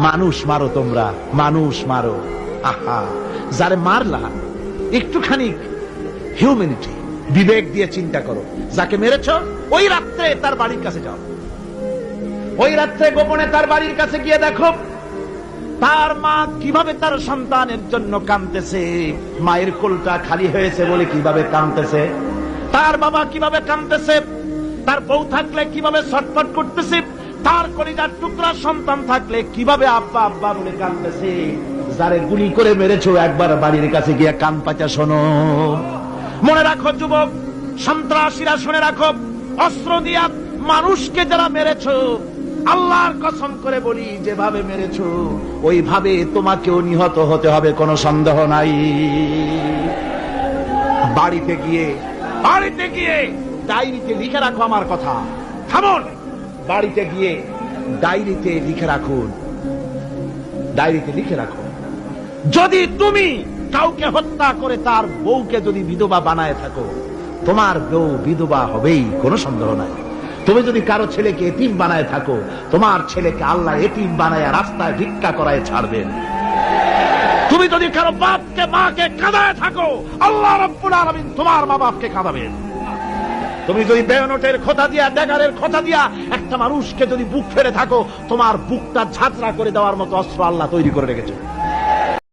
মানুষ মারো, তোমরা মানুষ মারো। আহা, যারে মারলা একটুখানি হিউম্যানিটি, বিবেক দিয়ে চিন্তা করো। যাকে মেরেছ ওই রাত্রে তার বাড়ির কাছে যাও, ওই রাত্রে গোপনে তার বাড়ির কাছে গিয়ে দেখো তার মা কিভাবে তার সন্তানের জন্য কাঁদতেছে, মায়ের কোলটা খালি হয়েছে বলে কিভাবে কাঁদতেছে, তার বাবা কিভাবে কাঁদতেছে, তার বউ থাকলে কিভাবে ছটফট করতেছে, তার কলিজার টুকরা সন্তান থাকলে কিভাবে আব্বা আব্বা বলে কাঁদতেছে। যারে গুলি করে মেরেছো একবার বাড়ির কাছে গিয়ে কান পাচা শোনো। মনে রাখো যুবক, সন্ত্রাসীরা, শুনে রাখো, অস্ত্র দিয়া মানুষকে যারা মেরেছো, আল্লাহর কসম করে বলি যেভাবে মেরেছো ওইভাবে তোমাকেও নিহত হতে হবে, কোনো সন্দেহ নাই। বাড়িতে গিয়ে ডায়েরিতে লিখে রাখো আমার কথা। থামুন, বাড়িতে গিয়ে ডায়েরিতে লিখে রাখুন, ডায়েরিতে লিখে রাখো, যদি তুমি কাউকে হত্যা করে তার বউকে যদি বিধবা বানায় থাকো, তোমার বউ বিধবা হবেই, কোনো সন্দেহ নাই। তুমি যদি কারো ছেলেকে এতিম বানায় থাকো, তোমার ছেলেকে আল্লাহ এতিম বানায় রাস্তায় ভিক্ষা করায় ছাড়বেন। তুমি যদি কারো বাপকে মাকে কাঁদায় থাকো, আল্লাহ রাব্বুল আলামিন তোমার মা বাপকে কাঁদাবেন। তুমি যদি বেয়নটের খোঁচা দিয়া, ড্যাগারের খোঁচা দিয়া একটা মানুষকে যদি বুক ফেরে থাকো, তোমার বুকটা ঝাঁঝরা করে দেওয়ার মতো অস্ত্র আল্লাহ তৈরি করে রেখেছে।